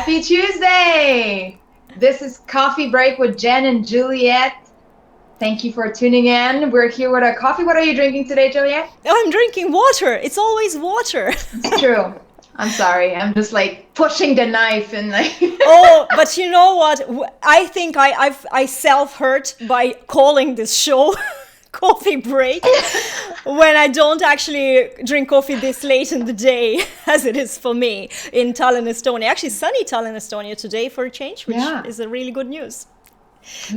Happy Tuesday! This is Coffee Break with Jen and Juliette. Thank you for tuning in. We're here with our coffee. What are you drinking today, Juliette? Oh, I'm drinking water. It's always water. It's true. I'm sorry. I'm just like pushing the knife and like. Oh, but you know what? I think I self-hurt by calling this show Coffee Break when I don't actually drink coffee this late in the day as it is for me in Tallinn, Estonia. Actually, sunny Tallinn, Estonia today for a change, which is a really good news.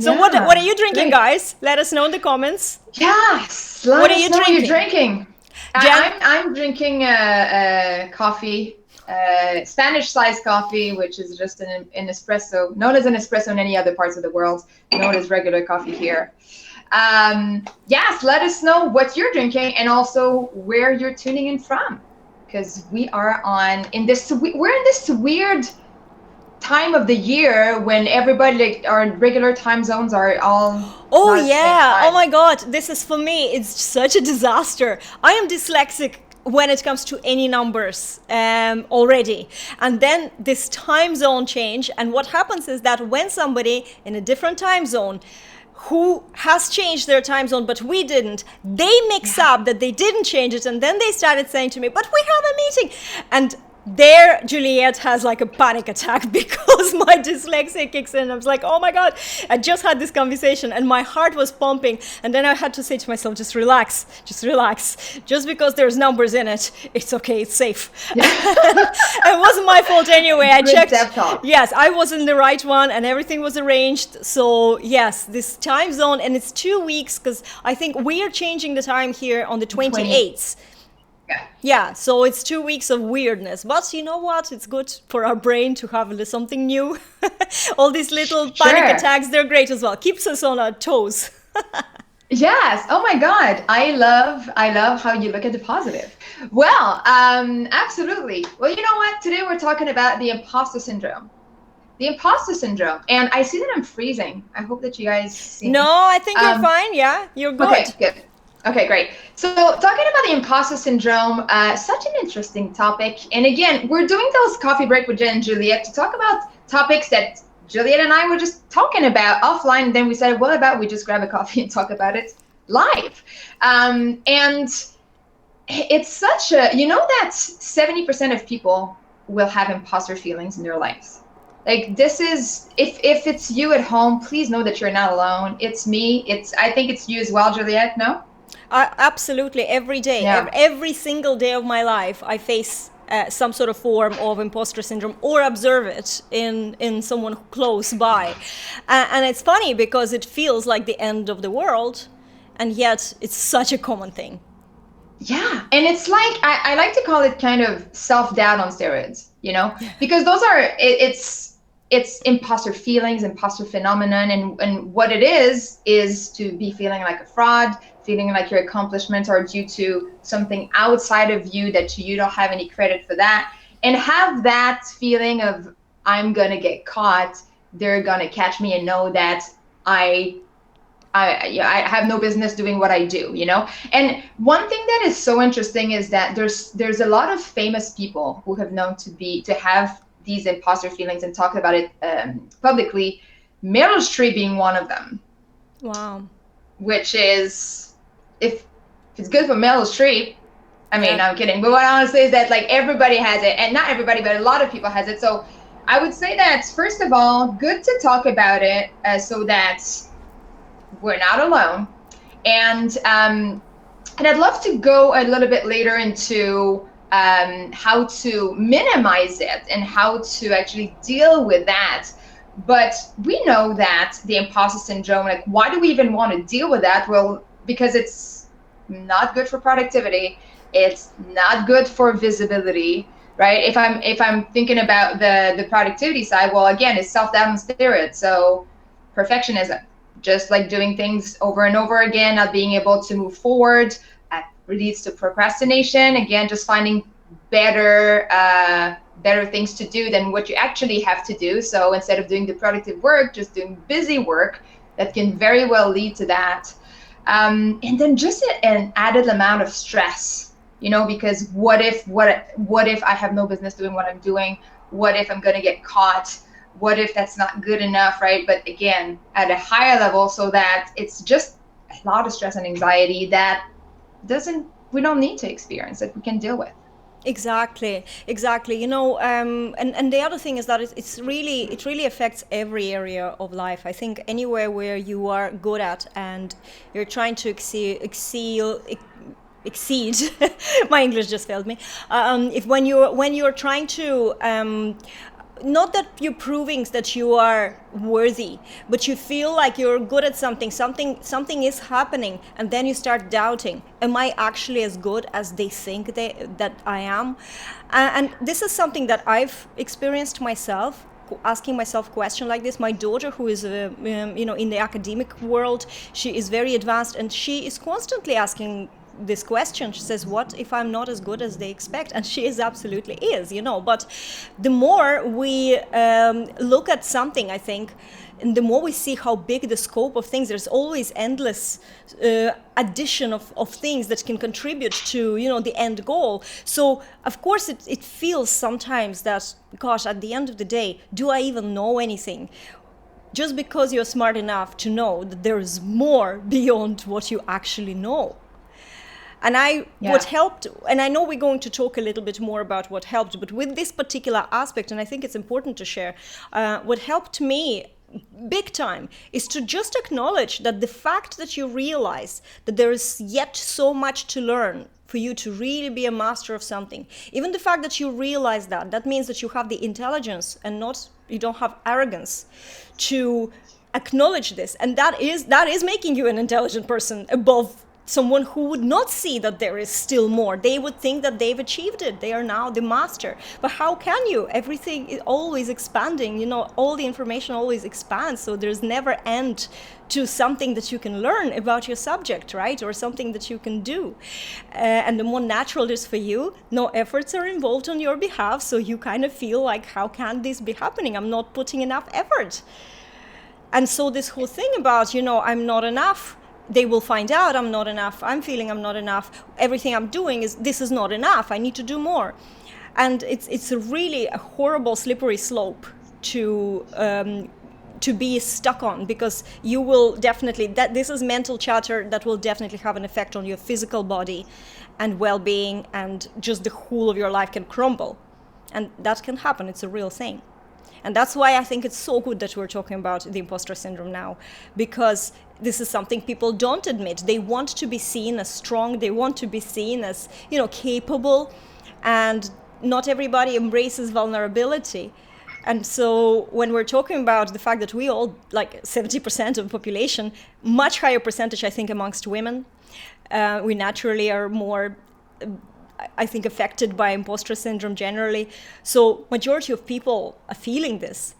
So what are you drinking, guys? Let us know in the comments. Yes. What are you drinking? What you're drinking? I'm drinking coffee, Spanish sliced coffee, which is just an espresso, known as an espresso in any other parts of the world, known as regular coffee here. Yes, let us know what you're drinking and also where you're tuning in from, because we are we're in this weird time of the year when everybody, like, our regular time zones are all oh my god, this is, for me, it's such a disaster. I am dyslexic when it comes to any numbers already, and then this time zone change, and what happens is that when somebody in a different time zone who has changed their time zone but we didn't, they mix up that they didn't change it, and then they started saying to me, but we have a meeting, and there Juliette has like a panic attack because my dyslexia kicks in. I was like, oh my god, I just had this conversation and my heart was pumping, and then I had to say to myself, just relax, just because there's numbers in it, it's okay, it's safe. It wasn't my fault anyway. I checked. Yes, I was in the right one and everything was arranged. So yes, this time zone, and it's 2 weeks because I think we are changing the time here on the 28th. Yeah, so it's 2 weeks of weirdness, but you know what? It's good for our brain to have something new. All these little panic attacks, they're great as well. Keeps us on our toes. Yes. Oh my God. I love how you look at the positive. Well, absolutely. Well, you know what? Today we're talking about the imposter syndrome. The imposter syndrome. And I see that I'm freezing. I hope that you guys see me. No, I think you're fine. Yeah, you're good. Okay, good. Okay, great. So talking about the imposter syndrome, such an interesting topic. And again, we're doing those coffee break with Jen and Juliette to talk about topics that Juliette and I were just talking about offline. And then we said, what about we just grab a coffee and talk about it live? And it's such a, you know that 70% of people will have imposter feelings in their lives. Like, this is, if it's you at home, please know that you're not alone. It's me. I think it's you as well, Juliette, no? Absolutely, every day, every single day of my life, I face some sort of form of imposter syndrome or observe it in someone close by. And it's funny because it feels like the end of the world, and yet it's such a common thing. Yeah, and it's like, I like to call it kind of self-doubt on steroids, you know, because those are, it's imposter feelings, imposter phenomenon, and what it is to be feeling like a fraud, feeling like your accomplishments are due to something outside of you, that you don't have any credit for that, and have that feeling of, I'm gonna get caught, they're gonna catch me and know that I have no business doing what I do, you know? And one thing that is so interesting is that there's a lot of famous people who have known to have these imposter feelings and talk about it publicly. Meryl Streep being one of them. Wow. Which is, if it's good for Meryl Streep, I mean, I'm kidding. But what I want to say is that, like, everybody has it, and not everybody, but a lot of people has it. So I would say that, first of all, good to talk about it so that we're not alone. And I'd love to go a little bit later into how to minimize it and how to actually deal with that. But we know that the imposter syndrome, like, why do we even want to deal with that? Well, because it's not good for productivity. It's not good for visibility, right? If I'm thinking about the productivity side, well, again, it's self-doubt on steroids. So perfectionism, just like doing things over and over again, not being able to move forward, leads to procrastination. Again, just finding better things to do than what you actually have to do. So instead of doing the productive work, just doing busy work, that can very well lead to that. And then just an added amount of stress. because what if I have no business doing what I'm doing? What if I'm going to get caught? What if that's not good enough, right? But again, at a higher level, so that it's just a lot of stress and anxiety that we don't need to experience, that we can deal with. Exactly. And the other thing is that it really affects every area of life. I think anywhere where you are good at and you're trying to exceed my English just failed me. If when you're trying to not that you're proving that you are worthy, but you feel like you're good at something is happening, and then you start doubting, am I actually as good as they think that I am? And this is something that I've experienced myself, asking myself questions like this. My daughter, who is in the academic world, she is very advanced, and she is constantly asking this question. She says, what if I'm not as good as they expect? And she absolutely is, but the more we look at something, I think, and the more we see how big the scope of things, there's always endless addition of things that can contribute to the end goal. So of course it feels sometimes that, gosh, at the end of the day, do I even know anything? Just because you're smart enough to know that there is more beyond what you actually know. And what helped, and I know we're going to talk a little bit more about what helped, but with this particular aspect, and I think it's important to share, what helped me big time is to just acknowledge that the fact that you realize that there is yet so much to learn for you to really be a master of something, even the fact that you realize that means that you have the intelligence and you don't have arrogance to acknowledge this. And that is making you an intelligent person above someone who would not see that there is still more. They would think that they've achieved it. They are now the master. But how can you? Everything is always expanding. All the information always expands. So there's never end to something that you can learn about your subject, right? Or something that you can do. And the more natural it is for you, no efforts are involved on your behalf. So you kind of feel like, how can this be happening? I'm not putting enough effort. And so this whole thing about, I'm not enough, they will find out I'm not enough, I'm feeling I'm not enough, everything I'm doing this is not enough, I need to do more. And it's really a horrible slippery slope to be stuck on, because you will definitely, this is mental chatter that will definitely have an effect on your physical body and well-being, and just the whole of your life can crumble. And that can happen, it's a real thing. And that's why I think it's so good that we're talking about the imposter syndrome now, because this is something people don't admit. They want to be seen as strong. They want to be seen as, capable. And not everybody embraces vulnerability. And so when we're talking about the fact that we all, like 70% of the population, much higher percentage, I think, amongst women, we naturally are more, I think, affected by imposter syndrome generally. So majority of people are feeling this.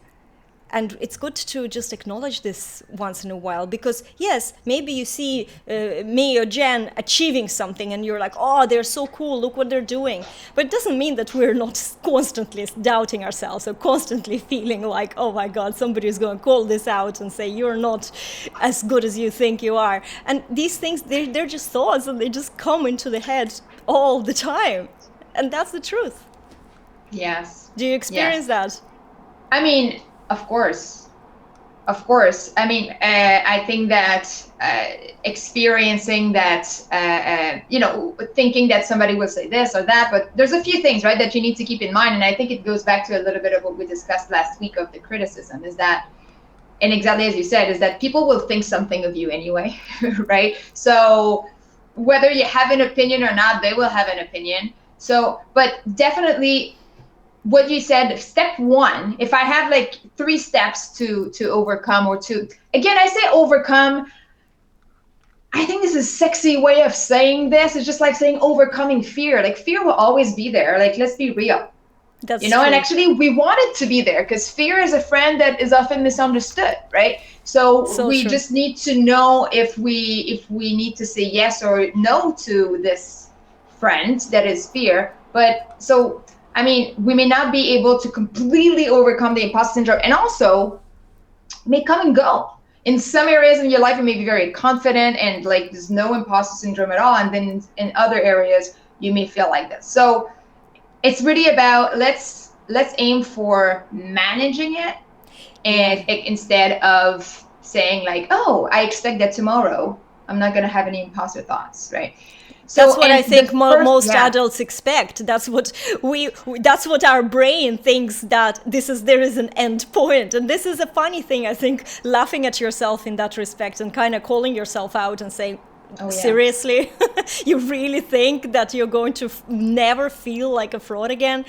And it's good to just acknowledge this once in a while, because yes, maybe you see me or Jen achieving something and you're like, oh, they're so cool, look what they're doing. But it doesn't mean that we're not constantly doubting ourselves or constantly feeling like, oh my God, somebody is going to call this out and say, you're not as good as you think you are. And these things, they're just thoughts, and they just come into the head all the time. And that's the truth. Yes. Do you experience that? I mean, of course. I mean, I think that experiencing that, thinking that somebody will say this or that, but there's a few things, right, that you need to keep in mind. And I think it goes back to a little bit of what we discussed last week of the criticism, is that, and exactly as you said, is that people will think something of you anyway, right? So whether you have an opinion or not, they will have an opinion. So, but definitely, what you said, step one, if I have like 3 steps to overcome, or to, again, I say overcome, I think this is a sexy way of saying this. It's just like saying overcoming fear. Like, fear will always be there. Like, let's be real. That's true. And actually we want it to be there, because fear is a friend that is often misunderstood, right? So we just need to know if we need to say yes or no to this friend that is fear. But so, I mean, we may not be able to completely overcome the imposter syndrome, and also may come and go. In some areas in your life, you may be very confident and like there's no imposter syndrome at all. And then in other areas, you may feel like this. So it's really about let's aim for managing it, and instead of saying like, oh, I expect that tomorrow I'm not going to have any imposter thoughts, right? So, that's what I think most adults expect. That's what that's what our brain thinks, that there is an end point. And this is a funny thing, I think, laughing at yourself in that respect and kind of calling yourself out and saying, seriously, you really think that you're going to never feel like a fraud again?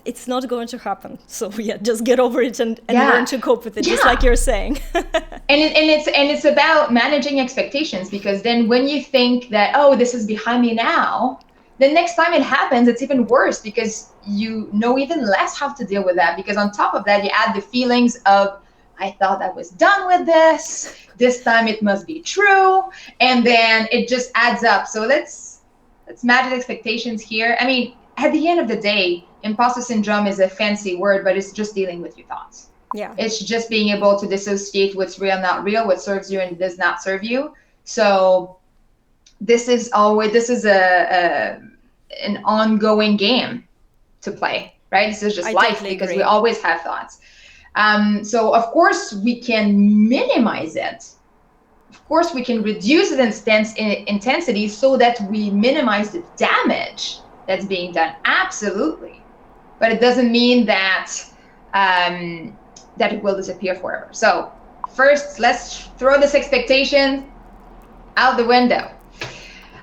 It's not going to happen. So just get over it and learn to cope with it, just like you're saying. And it's about managing expectations, because then when you think that, oh, this is behind me now, the next time it happens, it's even worse, because you know even less how to deal with that. Because on top of that, you add the feelings of, I thought I was done with this time it must be true, and then it just adds up. So let's manage expectations here. I mean, at the end of the day, imposter syndrome is a fancy word, but it's just dealing with your thoughts. Yeah. It's just being able to dissociate what's real, not real, what serves you and does not serve you. So this is an ongoing game to play, right? This is just life, because we always have thoughts. So of course we can minimize it. Of course we can reduce its intensity so that we minimize the damage that's being done. Absolutely. But it doesn't mean that that it will disappear forever. So first, let's throw this expectation out the window.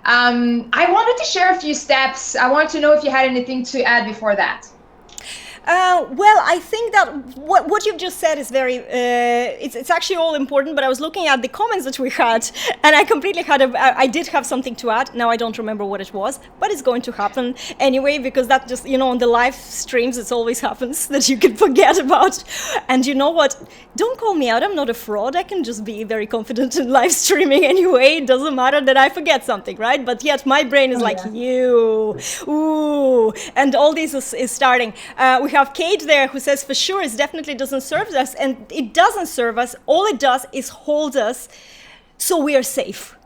I wanted to share a few steps. I wanted to know if you had anything to add before that. Well, I think that what you've just said is very, it's actually all important, but I was looking at the comments that we had, and I completely I did have something to add. Now I don't remember what it was, but it's going to happen anyway, because that just, on the live streams, it always happens that you can forget about. And you know what? Don't call me out. I'm not a fraud. I can just be very confident in live streaming anyway. It doesn't matter that I forget something, right? But yet my brain is ooh, and all this is starting. We have Kate there who says, for sure, it definitely doesn't serve us, and it doesn't serve us. All it does is hold us so we are safe.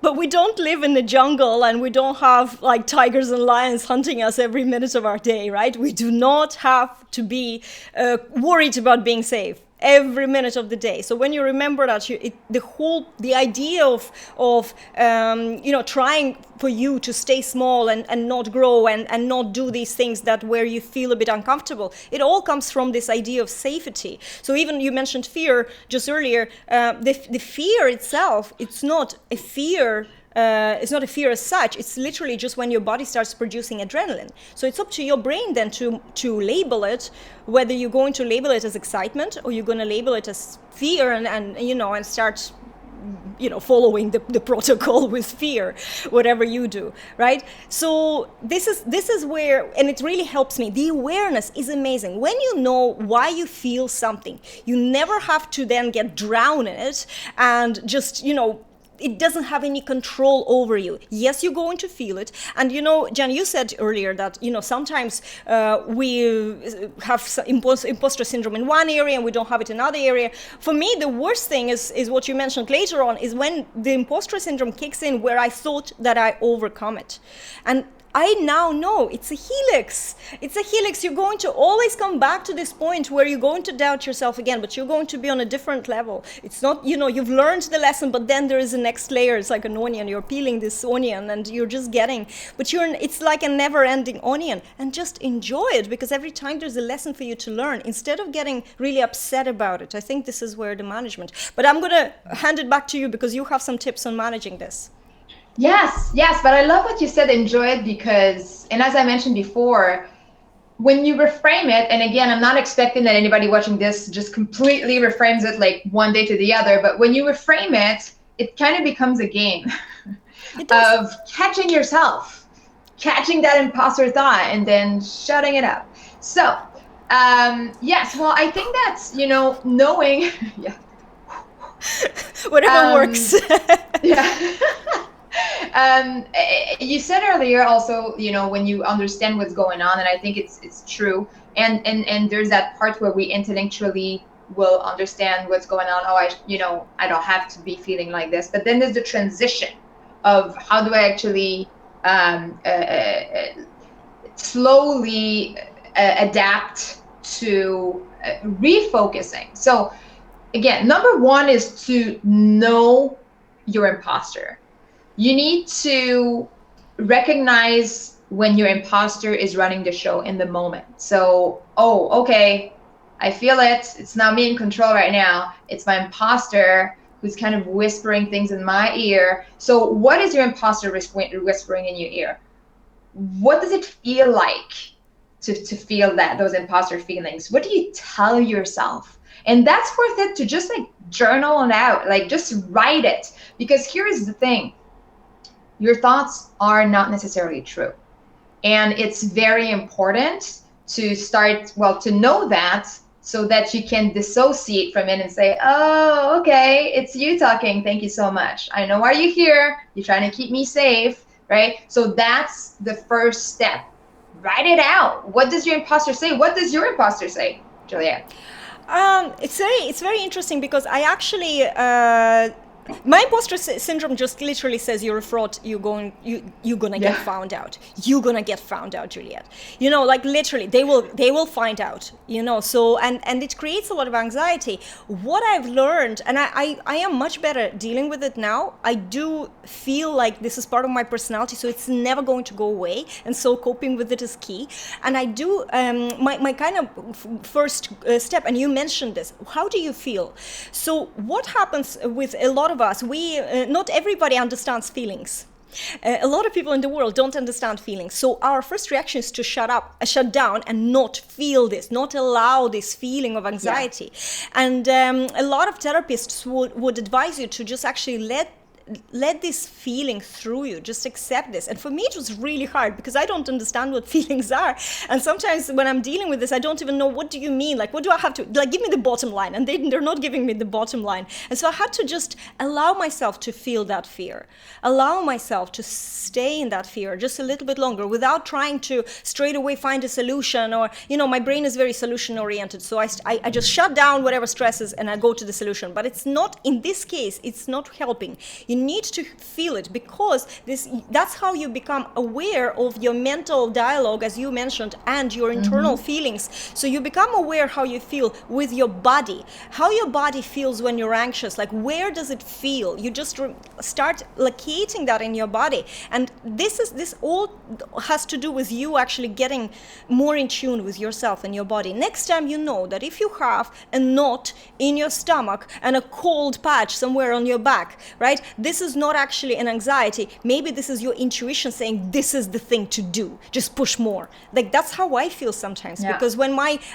But we don't live in the jungle, and we don't have like tigers and lions hunting us every minute of our day, right? We do not have to be worried about being safe every minute of the day. So when you remember that, the idea of trying for you to stay small and not grow and not do these things where you feel a bit uncomfortable, it all comes from this idea of safety. So even you mentioned fear just earlier. The fear itself, it's not a fear. It's not a fear as such. It's literally just when your body starts producing adrenaline. So it's up to your brain then to label it, whether you're going to label it as excitement or you're going to label it as fear and start following the protocol with fear, whatever you do, right? So this is where, and it really helps me. The awareness is amazing. When you know why you feel something, you never have to then get drowned in it and just, it doesn't have any control over you. Yes, you're going to feel it. And, Jan, you said earlier that, sometimes we have imposter syndrome in one area and we don't have it in another area. For me, the worst thing is what you mentioned later on, is when the imposter syndrome kicks in, where I thought that I overcome it. And I now know it's a helix. It's a helix. You're going to always come back to this point where you're going to doubt yourself again, but you're going to be on a different level. It's not, you've learned the lesson, but then there is a next layer. It's like an onion. You're peeling this onion and you're just getting, it's like a never-ending onion. And just enjoy it, because every time there's a lesson for you to learn, instead of getting really upset about it. I think this is where the management, but I'm going to hand it back to you because you have some tips on managing this. Yes, but I love what you said, enjoy it, because, and as I mentioned before, when you reframe it, and again, I'm not expecting that anybody watching this just completely reframes it like one day to the other, but when you reframe it, it kind of becomes a game of catching yourself, catching that imposter thought, and then shutting it up. So, yes, well, I think that's, knowing, whatever works. You said earlier also, when you understand what's going on, and I think it's true. And there's that part where we intellectually will understand what's going on. Oh, I don't have to be feeling like this. But then there's the transition of how do I actually slowly adapt to refocusing. So again, number one is to know your imposter. You need to recognize when your imposter is running the show in the moment. So, oh, okay, I feel it. It's not me in control right now. It's my imposter who's kind of whispering things in my ear. So what is your imposter whispering in your ear? What does it feel like to feel those imposter feelings? What do you tell yourself? And that's worth it to just like journal it out, like just write it. Because here is the thing, your thoughts are not necessarily true. And it's very important to to know that, so that you can dissociate from it and say, oh, okay, it's you talking. Thank you so much. I know why you're here. You're trying to keep me safe, right? So that's the first step. Write it out. What does your imposter say? What does your imposter say, Juliette? It's very interesting, because I actually my imposter syndrome just literally says you're a fraud. You're gonna get found out. You're gonna get found out, Juliette. You know, like literally, they will find out. You know, so and it creates a lot of anxiety. What I've learned, and I am much better dealing with it now. I do feel like this is part of my personality, so it's never going to go away. And so coping with it is key. And I do my kind of first step, and you mentioned this. How do you feel? So what happens with a lot of us, not everybody understands feelings. A lot of people in the world don't understand feelings. So our first reaction is to shut down and not feel this, not allow this feeling of anxiety. Yeah. And a lot of therapists would advise you to just actually let this feeling through you, just accept this. And for me, it was really hard, because I don't understand what feelings are. And sometimes when I'm dealing with this, I don't even know, what do you mean? Like, what do I have to, like, give me the bottom line? And they're not giving me the bottom line. And so I had to just allow myself to feel that fear, allow myself to stay in that fear just a little bit longer, without trying to straight away find a solution. Or, you know, my brain is very solution oriented. So I just shut down whatever stresses and I go to the solution. But it's not, in this case, it's not helping. You need to feel it, because that's how you become aware of your mental dialogue, as you mentioned, and your internal feelings. So you become aware how you feel with your body, how your body feels when you're anxious, like where does it feel? You just start locating that in your body. And this all has to do with you actually getting more in tune with yourself and your body. Next time, you know that if you have a knot in your stomach and a cold patch somewhere on your back, right? This is not actually an anxiety. Maybe this is your intuition saying this is the thing to do. Just push more. Like, that's how I feel sometimes. Yeah. Because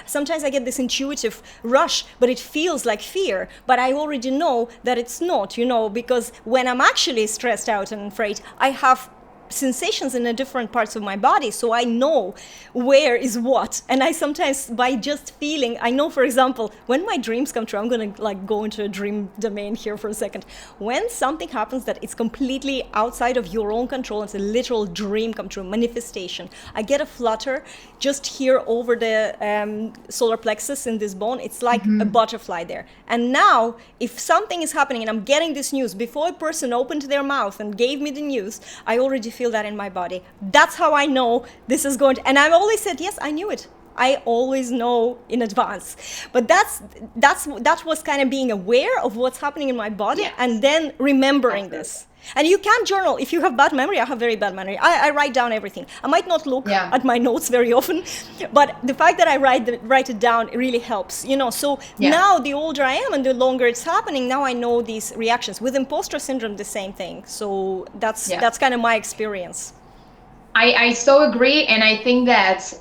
sometimes I get this intuitive rush, but it feels like fear. But I already know that it's not, you know, because when I'm actually stressed out and afraid, I have sensations in the different parts of my body, so I know where is what. And I sometimes, by just feeling, I know, for example, when my dreams come true, I'm gonna like go into a dream domain here for a second. When something happens that it's completely outside of your own control, it's a literal dream come true, manifestation, I get a flutter just here over the solar plexus in this bone. It's like a butterfly there. And now, if something is happening and I'm getting this news before a person opened their mouth and gave me the news, I already feel that in my body. That's how I know this is going to, and I've always said, yes, I knew it. I always know in advance. But that was kind of being aware of what's happening in my body, yes, and then remembering this. And you can journal. If you have bad memory, I have very bad memory. I write down everything. I might not look at my notes very often, but the fact that I write it down, it really helps. You know, so now the older I am and the longer it's happening, now I know these reactions. With imposter syndrome, the same thing. So that's kind of my experience. I so agree. And I think that,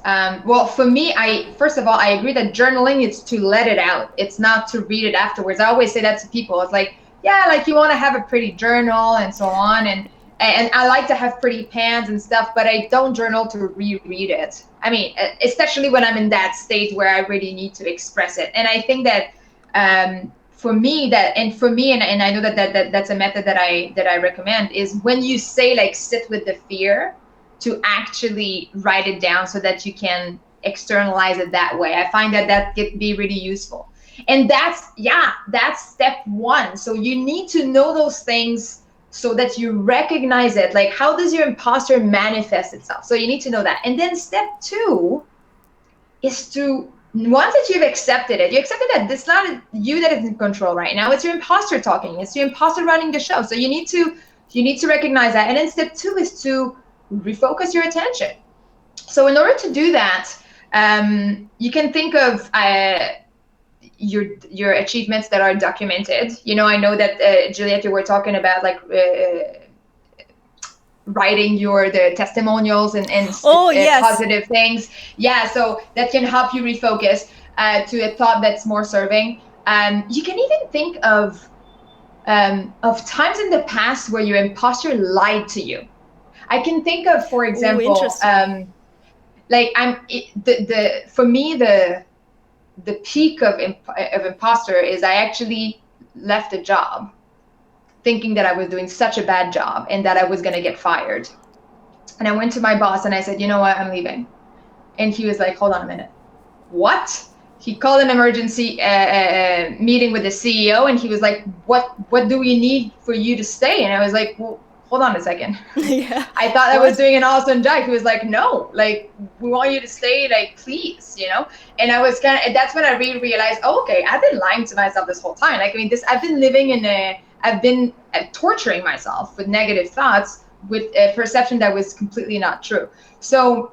well, for me, first of all, I agree that journaling is to let it out. It's not to read it afterwards. I always say that to people. It's like, yeah, like you want to have a pretty journal and so on. And I like to have pretty pens and stuff, but I don't journal to reread it. I mean, especially when I'm in that state where I really need to express it. And I think that for me, and I know that's a method that I recommend, is when you say like sit with the fear, to actually write it down so that you can externalize it that way. I find that can be really useful. And that's step one. So you need to know those things so that you recognize it. Like, how does your imposter manifest itself? So you need to know that. And then step 2 is to, once that you've accepted it, you accepted that it's not you that is in control right now, it's your imposter talking, it's your imposter running the show. So you need to recognize that. And then step 2 is to refocus your attention. So in order to do that, you can think of your achievements that are documented. I know that Juliette, you were talking about like writing the testimonials and yes, positive things. Yeah, so that can help you refocus to a thought that's more serving. You can even think of times in the past where your imposter lied to you. I can think of, for example, for me, the peak of imposter is I actually left a job thinking that I was doing such a bad job and that I was going to get fired. And I went to my boss and I said, you know what, I'm leaving. And he was like, hold on a minute. What? He called an emergency meeting with the CEO and he was like, what do we need for you to stay? And I was like, well, hold on a second. Yeah. I thought I was doing an awesome job. He was like, no, like, we want you to stay, like, please, And I was that's when I really realized, oh, okay, I've been lying to myself this whole time. Like, I mean, I've been living I've been torturing myself with negative thoughts, with a perception that was completely not true. So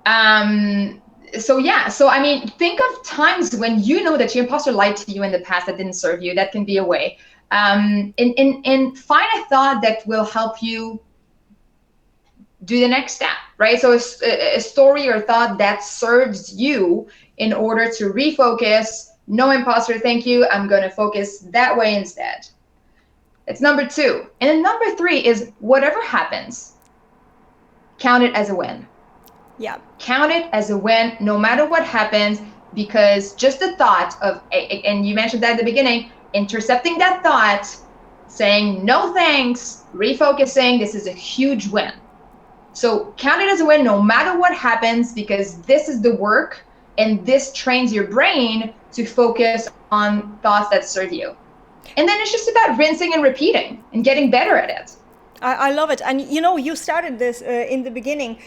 I mean, think of times when you know that your imposter lied to you in the past that didn't serve you. That can be a way. And find a thought that will help you do the next step, right? So a story or thought that serves you in order to refocus. No imposter, thank you. I'm going to focus that way instead. It's number 2. And then number 3 is whatever happens, count it as a win. Yeah. Count it as a win no matter what happens, because just the thought of, and you mentioned that at the beginning, intercepting that thought, saying no thanks, refocusing, this is a huge win. So count it as a win no matter what happens, because this is the work and this trains your brain to focus on thoughts that serve you. And then it's just about rinsing and repeating and getting better at it. I love it. And you started this in the beginning.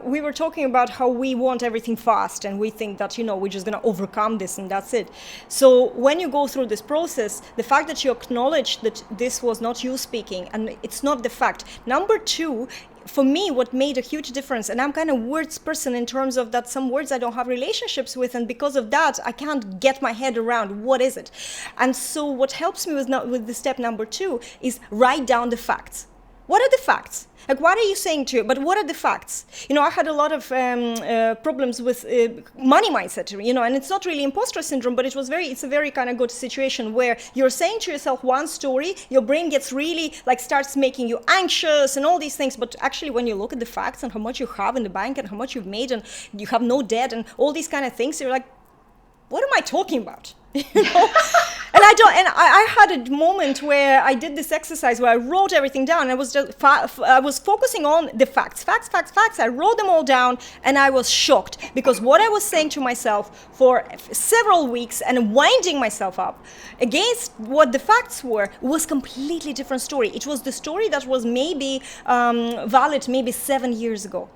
We were talking about how we want everything fast and we think that, we're just going to overcome this and that's it. So when you go through this process, the fact that you acknowledge that this was not you speaking and it's not the fact. Number 2, for me, what made a huge difference, and I'm kind of words person in terms of that some words I don't have relationships with, and because of that, I can't get my head around what is it. And so what helps me with the step number 2 is write down the facts. What are the facts? Like, what are you saying to you? But what are the facts? I had a lot of problems with money mindset, and it's not really imposter syndrome, but it's a very kind of good situation where you're saying to yourself one story, your brain gets really, starts making you anxious and all these things. But actually, when you look at the facts and how much you have in the bank and how much you've made and you have no debt and all these kind of things, you're like, what am I talking about? And I had a moment where I did this exercise where I wrote everything down. And I was focusing on the facts. I wrote them all down and I was shocked because what I was saying to myself for several weeks and winding myself up against what the facts were was completely different story. It was the story that was maybe valid maybe 7 years ago.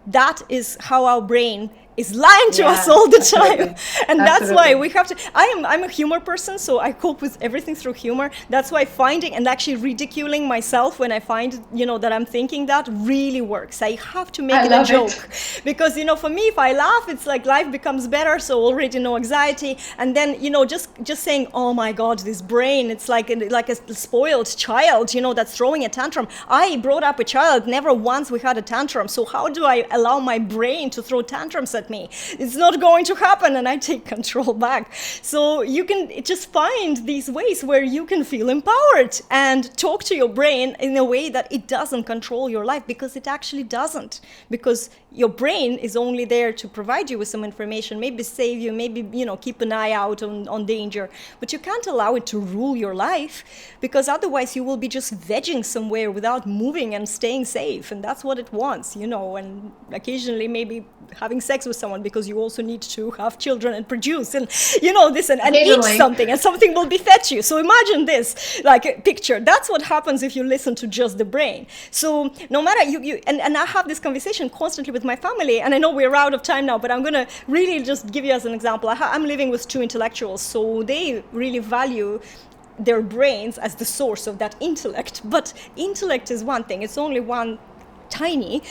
That is how our brain is lying to us all the time. And that's why we have to, I'm a humor person, so I cope with everything through humor. That's why finding and actually ridiculing myself when I find, that I'm thinking that really works. I have to make it a joke. Because, for me, if I laugh, it's like life becomes better, so already no anxiety. And then, just saying, oh my God, this brain, it's like a spoiled child, that's throwing a tantrum. I brought up a child, never once we had a tantrum. So how do I allow my brain to throw tantrums at me? It's not going to happen, and I take control back. So you can just find these ways where you can feel empowered and talk to your brain in a way that it doesn't control your life, because it actually doesn't. Because your brain is only there to provide you with some information, maybe save you, maybe, keep an eye out on danger. But you can't allow it to rule your life, because otherwise you will be just vegging somewhere without moving and staying safe. And that's what it wants, and occasionally maybe having sex with someone, because you also need to have children and produce and, and eat something, and something will be fed to you. So imagine this, like a picture. That's what happens if you listen to just the brain. So no matter and I have this conversation constantly with my family, and I know we're out of time now, but I'm going to really just give you as an example. I'm living with two intellectuals, so they really value their brains as the source of that intellect. But intellect is one thing. It's only one tiny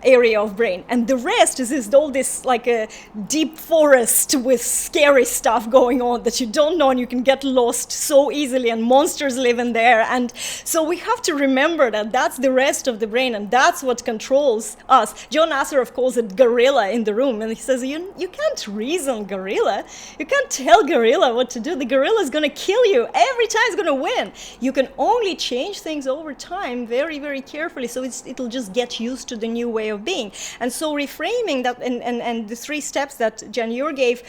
area of brain, and the rest is all this like a deep forest with scary stuff going on that you don't know, and you can get lost so easily, and monsters live in there. And so we have to remember that that's the rest of the brain, and that's what controls us. John Assaraf calls it gorilla in the room, and he says you can't reason gorilla, you can't tell gorilla what to do. The gorilla is going to kill you every time. It's going to win. You can only change things over time, very, very carefully, so it'll just get used to the new way of being. And so reframing that, and the 3 steps that Jen Ure gave,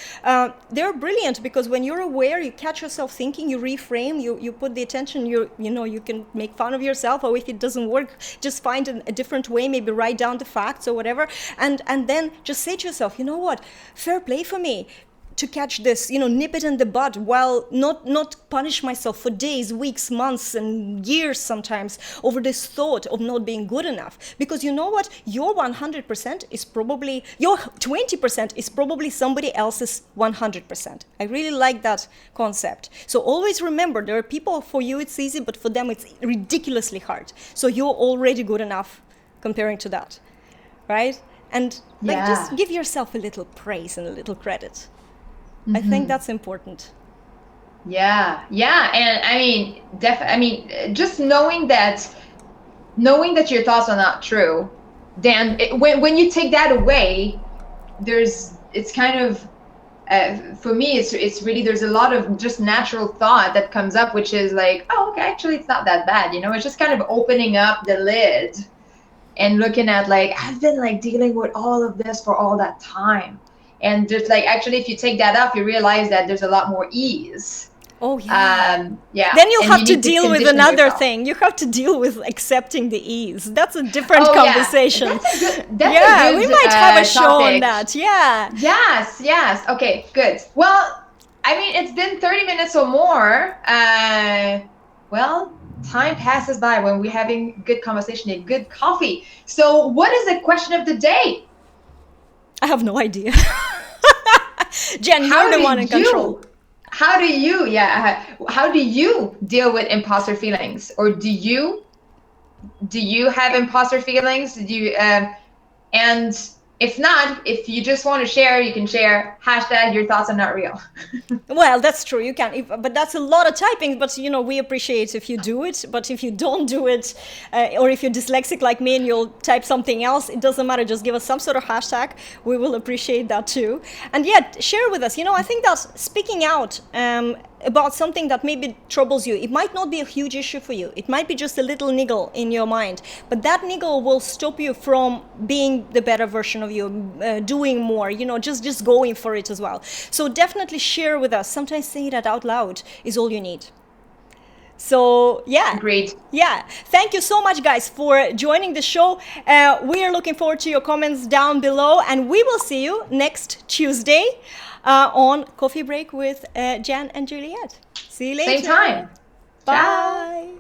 they're brilliant, because when you're aware, you catch yourself thinking, you reframe, you put the attention, you can make fun of yourself, or if it doesn't work, just find a different way, maybe write down the facts or whatever, and then just say to yourself, you know what, fair play for me to catch this, nip it in the bud, while not punish myself for days, weeks, months, and years sometimes over this thought of not being good enough. Because you know what? Your 100% is probably, your 20% is probably somebody else's 100%. I really like that concept. So always remember, there are people, for you it's easy, but for them it's ridiculously hard. So you're already good enough comparing to that, right? And just give yourself a little praise and a little credit. Mm-hmm. I think that's important. Yeah. And I mean, just knowing that your thoughts are not true, then when you take that away, it's kind of, for me, it's really, there's a lot of just natural thought that comes up, which is like, oh, okay, actually it's not that bad. It's just kind of opening up the lid and looking at, like, I've been like dealing with all of this for all that time. And just like, actually, if you take that up, you realize that there's a lot more ease. Oh, yeah. Then you'll have to deal with another thing. You have to deal with accepting the ease. That's a different conversation. Yeah, we might have a show on that. Yeah. Yes. Okay, good. Well, I mean, it's been 30 minutes or more. Well, time passes by when we're having good conversation and good coffee. So what is the question of the day? I have no idea. Jen, you're the one in control. How do you deal with imposter feelings? Or do you have imposter feelings? Do you, and if not, if you just want to share, you can share # your thoughts are not real. Well, that's true. You can, but that's a lot of typing. But we appreciate if you do it. But if you don't do it, or if you're dyslexic like me and you'll type something else, it doesn't matter. Just give us some sort of #. We will appreciate that too. And yet, share with us. I think that speaking out about something that maybe troubles you, it might not be a huge issue for you. It might be just a little niggle in your mind, but that niggle will stop you from being the better version of you, doing more, just going for it as well. So definitely share with us. Sometimes saying that out loud is all you need. So yeah. Great. Yeah. Thank you so much, guys, for joining the show. We are looking forward to your comments down below, and we will see you next Tuesday on Coffee Break with Jen and Juliette. See you later. Same time. Bye. Ciao.